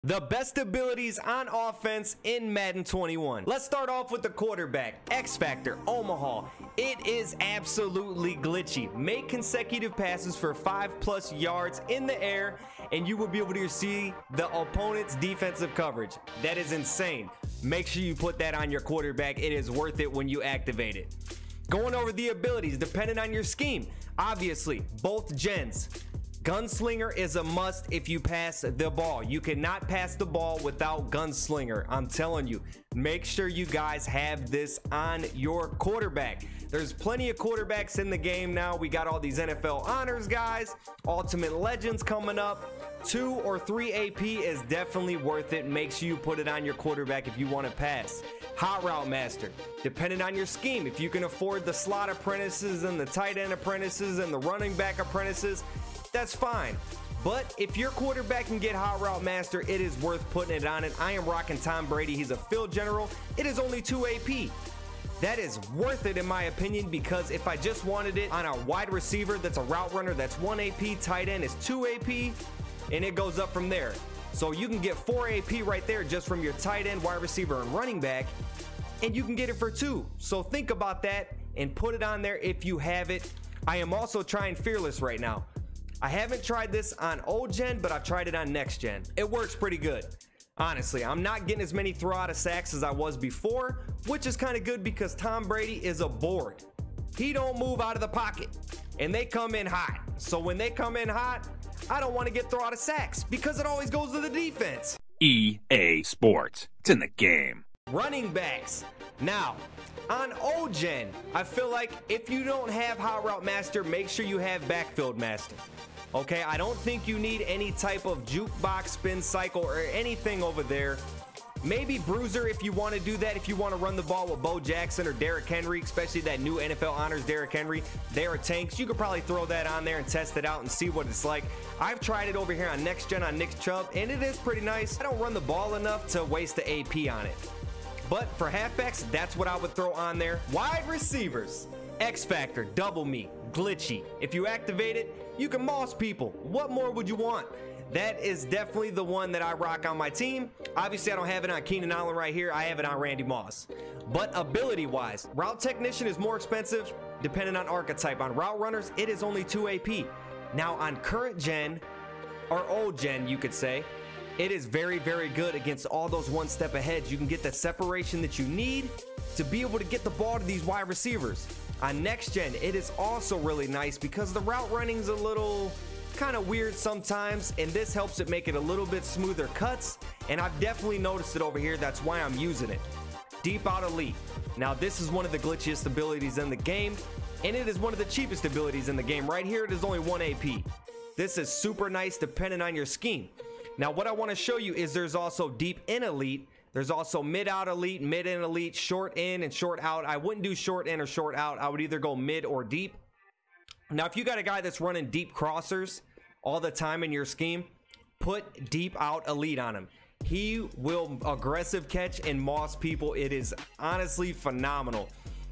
The best abilities on offense in Madden 21. Let's start off with the quarterback. X Factor, Omaha. It is absolutely glitchy. Make consecutive passes for 5+ yards in the air, and you will be able to see the opponent's defensive coverage. That is insane. Make sure you put that on your quarterback. It is worth it when you activate it. Going over the abilities, depending on your scheme. Obviously, both gens. Gunslinger is a must if you pass the ball. You cannot pass the ball without Gunslinger. I'm telling you, make sure you guys have this on your quarterback. There's plenty of quarterbacks in the game now. We got all these NFL honors guys, Ultimate Legends coming up. 2 or 3 AP is definitely worth it. Make sure you put it on your quarterback if you want to pass. Hot Route Master, depending on your scheme, if you can afford the slot apprentices and the tight end apprentices and the running back apprentices, that's fine. But if your quarterback can get Hot Route Master, it is worth putting it on it. I am rocking Tom Brady. He's a field general. It is only 2 AP. That is worth it in my opinion, because if I just wanted it on a wide receiver that's a route runner, that's 1 AP, tight end is 2 AP, and it goes up from there. So you can get 4 AP right there just from your tight end, wide receiver, and running back, and you can get it for 2. So think about that and put it on there if you have it. I am also trying Fearless right now. I haven't tried this on old gen, but I've tried it on next gen. It works pretty good. Honestly, I'm not getting as many throw out of sacks as I was before, which is kind of good because Tom Brady is a board. He don't move out of the pocket, and they come in hot. So when they come in hot, I don't want to get throw out of sacks because it always goes to the defense. EA Sports. It's in the game. Running backs. Now, on old gen, I feel like if you don't have Hot Route Master, make sure you have Backfield Master. Okay, I don't think you need any type of jukebox, spin cycle, or anything over there. Maybe Bruiser if you want to do that, if you want to run the ball with Bo Jackson or Derrick Henry, especially that new NFL honors Derrick Henry. They are tanks. You could probably throw that on there and test it out and see what it's like. I've tried it over here on next gen on Nick Chubb, and it is pretty nice. I don't run the ball enough to waste the AP on it. But for halfbacks, that's what I would throw on there. Wide receivers. X Factor, double me, glitchy. If you activate it, you can moss people. What more would you want? That is definitely the one that I rock on my team. Obviously, I don't have it on Keenan Allen right here. I have it on Randy Moss. But ability-wise, Route Technician is more expensive depending on archetype. On Route Runners, it is only 2 AP. Now, on current gen, or old gen, you could say, it is very, very good against all those one step aheads. You can get the separation that you need to be able to get the ball to these wide receivers. On next gen, it is also really nice because the route running is a little kind of weird sometimes, and this helps it make it a little bit smoother cuts, and I've definitely noticed it over here. That's why I'm using it. Deep Out Elite. Now, this is one of the glitchiest abilities in the game, and it is one of the cheapest abilities in the game. Right here, it is only 1 AP. This is super nice depending on your scheme. Now, what I want to show you is there's also Deep In Elite. There's also Mid Out Elite, Mid In Elite, Short In, and Short Out. I wouldn't do Short In or Short Out. I would either go mid or deep. Now, if you got a guy that's running deep crossers all the time in your scheme, put Deep Out Elite on him. He will aggressive catch and moss people. It is honestly phenomenal.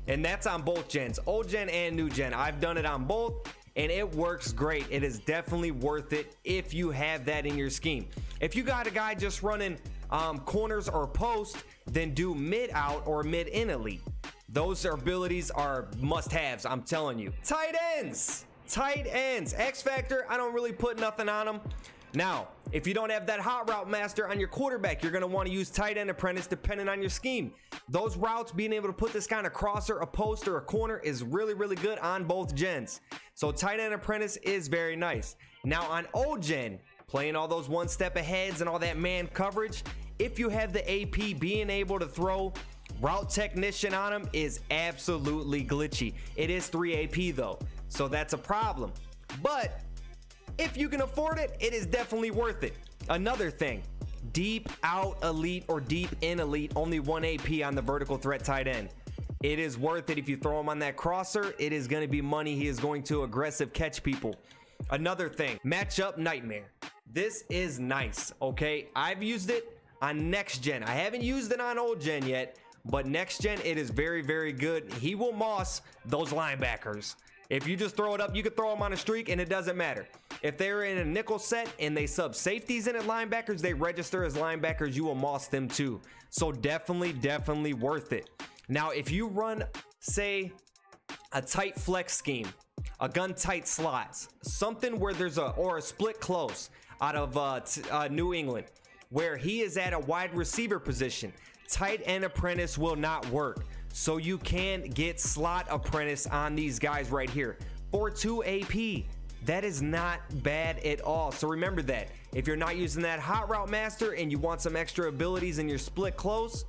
And that's on both gens, old gen and new gen. I've done it on both, and it works great. It is definitely worth it if you have that in your scheme. If you got a guy just running corners or post, then do Mid Out or Mid In Elite. Those abilities are must-haves, I'm telling you. Tight ends. Tight ends. X Factor, I don't really put nothing on them. Now, if you don't have that Hot Route Master on your quarterback, you're going to want to use Tight End Apprentice depending on your scheme. Those routes, being able to put this kind of crosser, a post, or a corner is really, really good on both gens. So Tight End Apprentice is very nice. Now, on old gen, playing all those one-step aheads and all that man coverage, if you have the AP, being able to throw Route Technician on him is absolutely glitchy. It is 3 AP though, so that's a problem. But if you can afford it, it is definitely worth it. Another thing, Deep Out Elite or Deep In Elite, only 1 AP on the vertical threat tight end. It is worth it. If you throw him on that crosser, it is going to be money. He is going to aggressive catch people. Another thing, Matchup Nightmare. This is nice, okay? I've used it on next gen. I haven't used it on old gen yet, but next gen, it is very, very good. He will moss those linebackers. If you just throw it up, you can throw him on a streak and it doesn't matter. If they're in a nickel set and they sub safeties in at linebackers, they register as linebackers, you will moss them too. So definitely worth it. Now, if you run, say, a tight flex scheme, a gun tight slots, something where there's a split close out of New England, where he is at a wide receiver position, tight end apprentice will not work. So you can get slot apprentice on these guys right here for 2 AP. That is not bad at all. So remember that if you're not using that hot route master and you want some extra abilities in your split close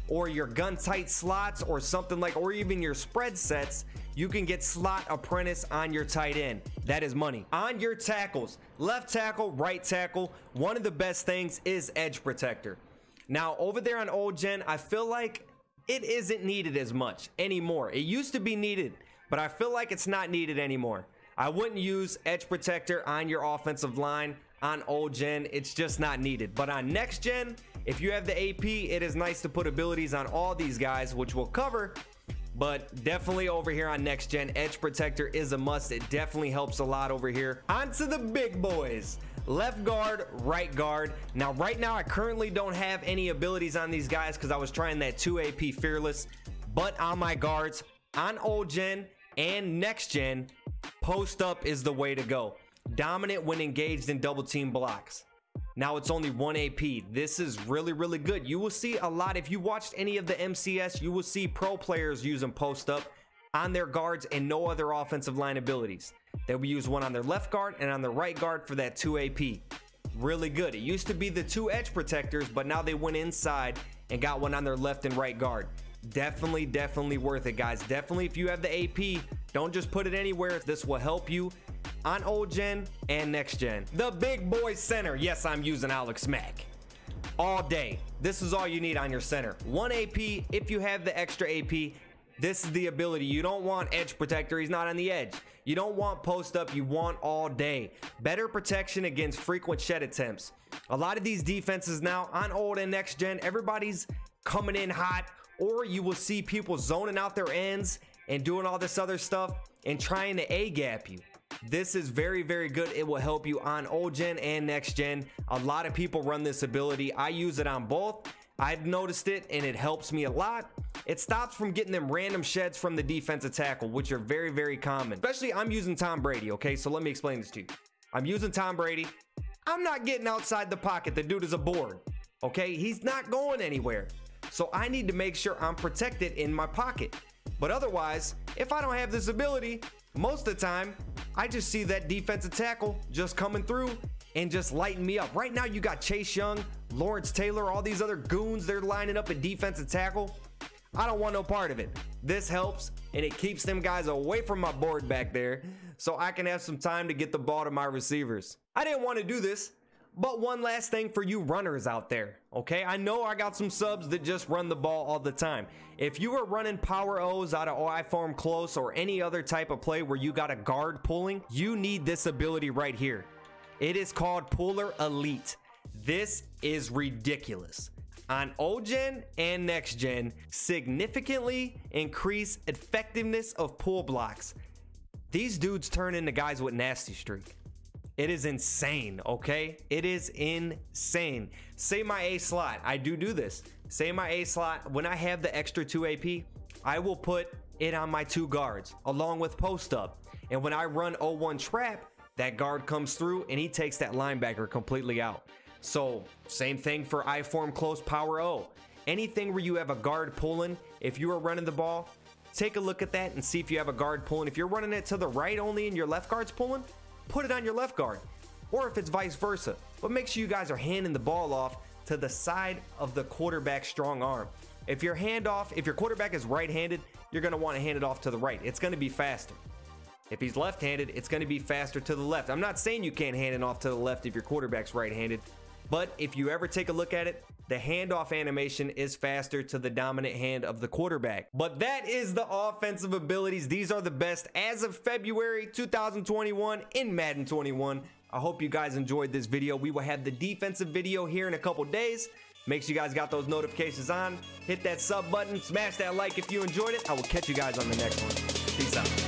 or your gun tight slots or something like, or even your spread sets, you can get slot apprentice on your tight end. That is money. On your tackles, left tackle, right tackle, one of the best things is edge protector. Now over there on old gen, I feel like it isn't needed as much anymore. It used to be needed, but I feel like it's not needed anymore. I wouldn't use edge protector on your offensive line on old gen. It's just not needed. But on next gen, if you have the AP, it is nice to put abilities on all these guys, which we'll cover. But definitely over here on next gen, edge protector is a must. It definitely helps a lot over here. On to the big boys. Left guard, right guard. Now, right now, I currently don't have any abilities on these guys because I was trying that 2 AP fearless. But on my guards, on old gen and next gen, post up is the way to go. Dominant when engaged in double team blocks. Now it's only 1 AP. This is really good. You will see a lot. If you watched any of the MCS, you will see pro players using post up on their guards and no other offensive line abilities. They will use one on their left guard and on their right guard for that 2 AP. Really good. It used to be the 2 edge protectors, but now they went inside and got one on their left and right guard. Definitely worth it, guys. Definitely, if you have the AP, don't just put it anywhere. This will help you on old gen and next gen. The big boy center. Yes, I'm using Alex Mack all day. This is all you need on your center. 1 AP. If you have the extra AP, this is the ability. You don't want edge protector. He's not on the edge. You don't want post up. You want all day. Better protection against frequent shed attempts. A lot of these defenses now on old and next gen, everybody's coming in hot, or you will see people zoning out their ends and doing all this other stuff and trying to A-gap you. This is very good. It will help you on old gen and next gen. A lot of people run this ability. I use it on both. I've noticed it and it helps me a lot. It stops from getting them random sheds from the defensive tackle, which are very common. Especially, I'm using Tom Brady, okay? So let me explain this to you. I'm using Tom Brady. I'm not getting outside the pocket. The dude is a board, okay? He's not going anywhere. So I need to make sure I'm protected in my pocket. But otherwise, if I don't have this ability, most of the time, I just see that defensive tackle just coming through and just lighting me up. Right now, you got Chase Young, Lawrence Taylor, all these other goons, they're lining up at defensive tackle. I don't want no part of it. This helps, and it keeps them guys away from my board back there so I can have some time to get the ball to my receivers. I didn't want to do this, but one last thing for you runners out there, okay? I know I got some subs that just run the ball all the time. If you are running power O's out of I form close or any other type of play where you got a guard pulling, you need this ability right here. It is called Puller Elite. This is ridiculous. On old gen and next gen, significantly increase effectiveness of pull blocks. These dudes turn into guys with nasty streak. It is insane, okay? It is insane. Say my A slot. I do this. Say my A slot. When I have the extra 2 AP, I will put it on my 2 guards along with post up. And when I run 0-1 trap, that guard comes through and he takes that linebacker completely out. So same thing for I form close power O. Anything where you have a guard pulling, if you are running the ball, take a look at that and see if you have a guard pulling. If you're running it to the right only and your left guard's pulling, put it on your left guard, or if it's vice versa. But make sure you guys are handing the ball off to the side of the quarterback's strong arm. If your quarterback is right-handed, you're going to want to hand it off to the right. It's going to be faster. If he's left-handed, it's going to be faster to the left. I'm not saying you can't hand it off to the left if your quarterback's right-handed, but if you ever take a look at it, the handoff animation is faster to the dominant hand of the quarterback. But that is the offensive abilities. These are the best as of February 2021 in Madden 21. I hope you guys enjoyed this video. We will have the defensive video here in a couple days. Make sure you guys got those notifications on. Hit that sub button. Smash that like if you enjoyed it. I will catch you guys on the next one. Peace out.